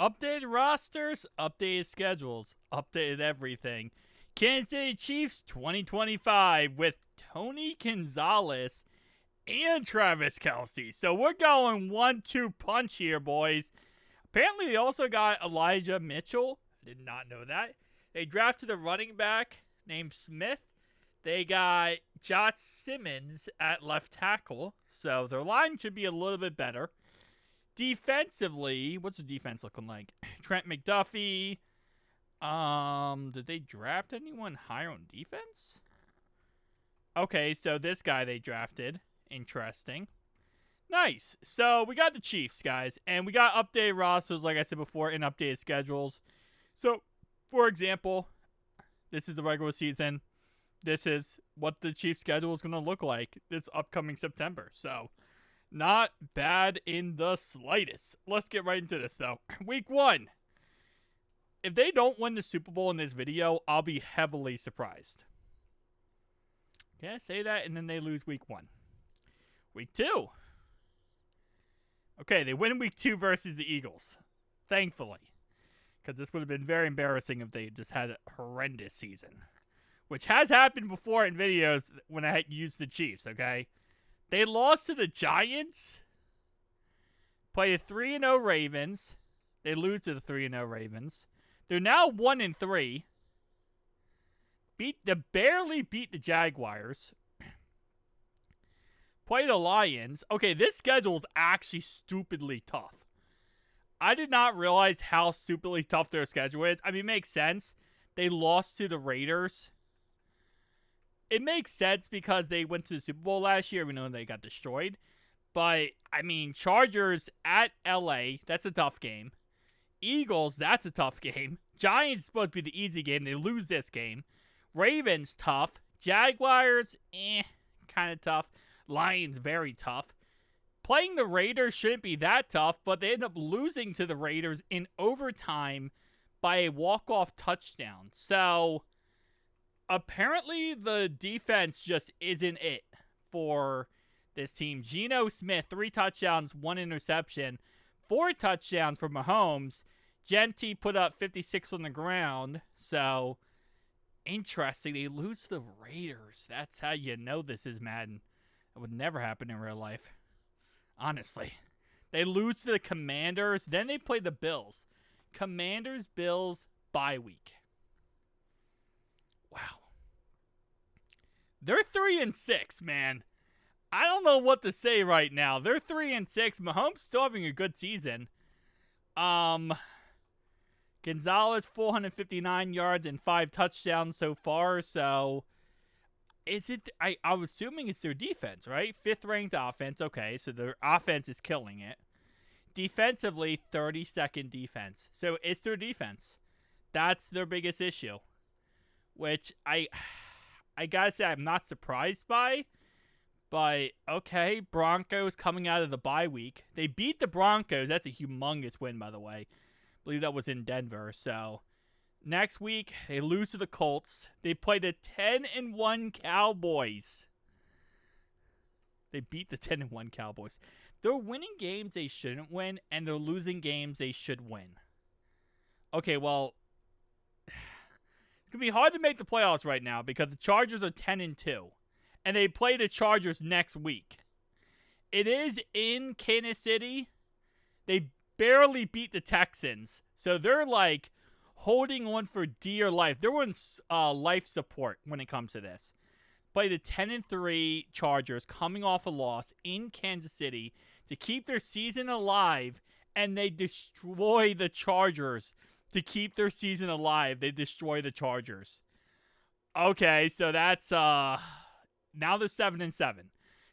Updated rosters, updated schedules, updated everything. Kansas City Chiefs 2025 with Tony Gonzalez and Travis Kelce. So we're going 1-2 punch here, boys. Apparently, they also got Elijah Mitchell. I did not know that. They drafted a running back named Smith. They got Josh Simmons at left tackle. So their line should be a little bit better. Defensively, what's the defense looking like? Trent McDuffie. Did they draft anyone higher on defense? Okay, so this guy they drafted. Interesting. Nice. So we got the Chiefs, guys, and we got updated rosters, like I said before, and updated schedules. So, for example, this is the regular season. This is what the Chiefs' schedule is going to look like this upcoming September. So, not bad in the slightest. Let's get right into this, though. Week 1. If they don't win the Super Bowl in this video, I'll be heavily surprised. Yeah, say that, and then they lose Week 1. Week 2. Okay, they win Week 2 versus the Eagles. Thankfully. Because this would have been very embarrassing if they just had a horrendous season. Which has happened before in videos when I used the Chiefs, okay? They lost to the Giants. Played a 3-0 Ravens. They lose to the 3-0 Ravens. They're now 1-3. They barely beat the Jaguars. Play the Lions. Okay, this schedule is actually stupidly tough. I did not realize how stupidly tough their schedule is. I mean, it makes sense. They lost to the Raiders. It makes sense because they went to the Super Bowl last year. We know they got destroyed. But, I mean, Chargers at LA, that's a tough game. Eagles, that's a tough game. Giants supposed to be the easy game. They lose this game. Ravens, tough. Jaguars, kind of tough. Lions, very tough. Playing the Raiders shouldn't be that tough, but they end up losing to the Raiders in overtime by a walk-off touchdown. So, apparently the defense just isn't it for this team. Geno Smith, 3 touchdowns, 1 interception, 4 touchdowns for Mahomes. Genti put up 56 on the ground. So, interesting. They lose to the Raiders. That's how you know this is Madden. That would never happen in real life. Honestly. They lose to the Commanders. Then they play the Bills. Commanders, Bills, bye week. Wow. They're 3-6, man. I don't know what to say right now. They're 3-6. Mahomes still having a good season. Gonzalez, 459 yards and 5 touchdowns so far. So, is it? I'm assuming it's their defense, right? 5th ranked offense. Okay, so their offense is killing it. Defensively, 32nd defense. So it's their defense. That's their biggest issue. Which I gotta say I'm not surprised by. But okay, Broncos coming out of the bye week. They beat the Broncos. That's a humongous win, by the way. I believe that was in Denver. So next week, they lose to the Colts. They play the 10-1 Cowboys. They beat the 10-1 Cowboys. They're winning games they shouldn't win, and they're losing games they should win. Okay, well, it's going to be hard to make the playoffs right now because the Chargers are 10-2, and they play the Chargers next week. It is in Kansas City. They barely beat the Texans, so they're like holding on for dear life. They're on life support when it comes to this. Play the 10-3 Chargers coming off a loss in Kansas City to keep their season alive, and they destroy the Chargers to keep their season alive. They destroy the Chargers. Okay, so that's now they're 7-7.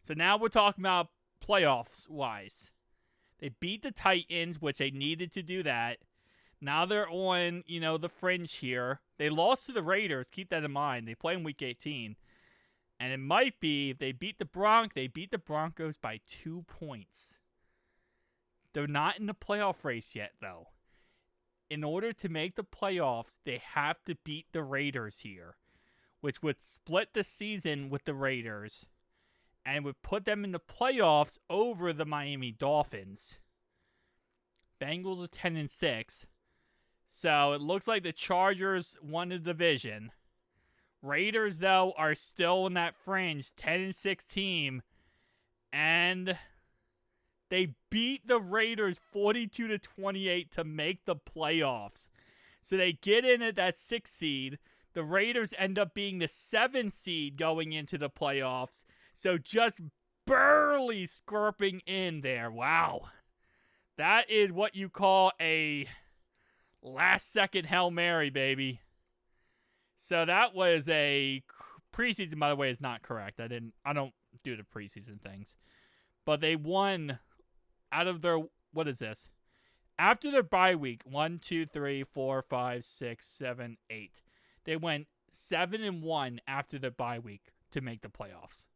So now we're talking about playoffs wise. They beat the Titans, which they needed to do that. Now they're on, the fringe here. They lost to the Raiders. Keep that in mind. They play in Week 18. And it might be, if they beat the Broncos by 2 points. They're not in the playoff race yet, though. In order to make the playoffs, they have to beat the Raiders here, which would split the season with the Raiders and would put them in the playoffs over the Miami Dolphins. Bengals are 10-6. So it looks like the Chargers won the division. Raiders, though, are still in that fringe 10-6 team. And they beat the Raiders 42-28 to make the playoffs. So they get in at that 6th seed. The Raiders end up being the 7th seed going into the playoffs. So just barely skirping in there. Wow. That is what you call a last-second Hail Mary, baby. So that was a preseason, by the way, is not correct. I don't do the preseason things. But they won out of their, what is this? After their bye week, 1, 2, 3, 4, 5, 6, 7, 8. They went 7-1 after their bye week to make the playoffs.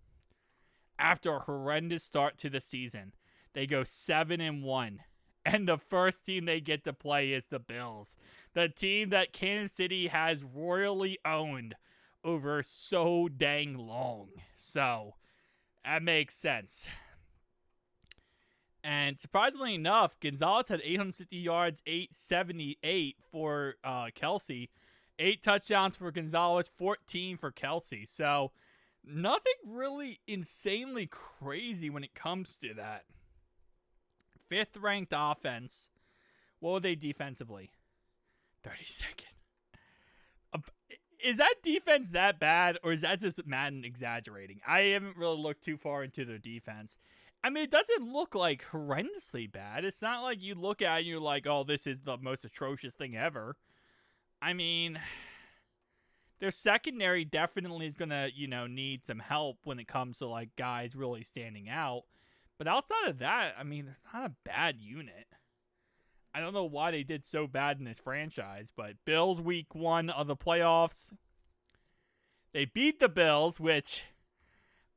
After a horrendous start to the season, they go 7-1. And the first team they get to play is the Bills. The team that Kansas City has royally owned over so dang long. So, that makes sense. And surprisingly enough, Gonzalez had 850 yards, 878 for Kelsey. 8 touchdowns for Gonzalez, 14 for Kelsey. So, nothing really insanely crazy when it comes to that. 5th ranked offense. What were they defensively? 32nd. Is that defense that bad, or is that just Madden exaggerating? I haven't really looked too far into their defense. I mean, it doesn't look like horrendously bad. It's not like you look at it and you're like, oh, this is the most atrocious thing ever. I mean, their secondary definitely is going to, need some help when it comes to, like, guys really standing out. But outside of that, I mean, it's not a bad unit. I don't know why they did so bad in this franchise, but Bills week 1 of the playoffs. They beat the Bills, which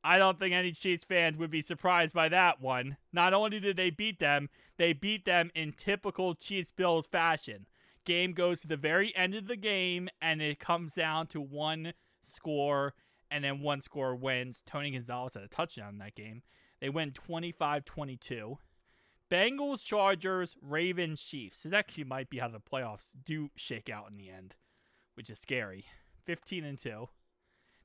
I don't think any Chiefs fans would be surprised by that one. Not only did they beat them in typical Chiefs-Bills fashion. Game goes to the very end of the game, and it comes down to one score, and then one score wins. Tony Gonzalez had a touchdown in that game. They win 25-22. Bengals, Chargers, Ravens, Chiefs. This actually might be how the playoffs do shake out in the end, which is scary. 15-2.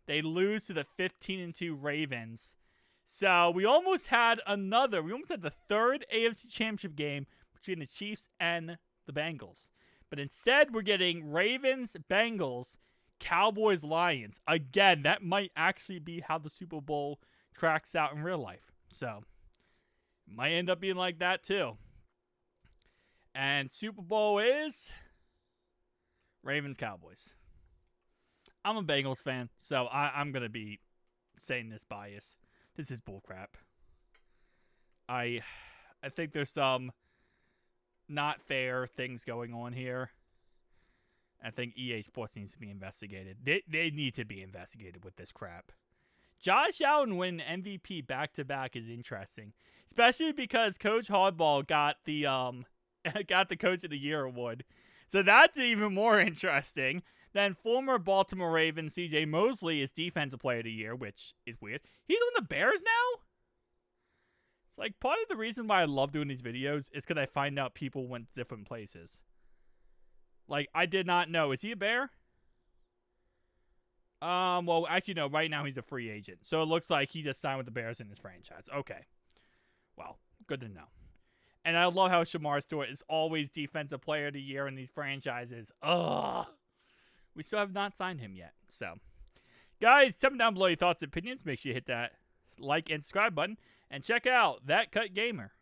They lose to the 15-2 Ravens. So we almost had the third AFC Championship game between the Chiefs and the Bengals. But instead, we're getting Ravens, Bengals, Cowboys, Lions. Again, that might actually be how the Super Bowl tracks out in real life. So, might end up being like that too. And Super Bowl is Ravens, Cowboys. I'm a Bengals fan, so I'm going to be saying this bias. This is bullcrap. I think there's some not fair things going on here. I think EA Sports needs to be investigated. They need to be investigated with this crap. Josh Allen winning MVP back-to-back is interesting, especially because Coach Hardball got the Coach of the Year award. So that's even more interesting. Then former Baltimore Ravens C.J. Mosley is Defensive Player of the Year, which is weird. He's on the Bears now? It's like part of the reason why I love doing these videos is because I find out people went different places. Like, I did not know. Is he a Bear? Well, actually, no. Right now, he's a free agent. So it looks like he just signed with the Bears in his franchise. Okay. Well, good to know. And I love how Shamar Stewart is always Defensive Player of the Year in these franchises. Ugh. We still have not signed him yet. So, guys, tell me down below your thoughts and opinions. Make sure you hit that like and subscribe button. And check out That Cut Gamer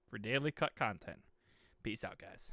for daily cut content. Peace out, guys.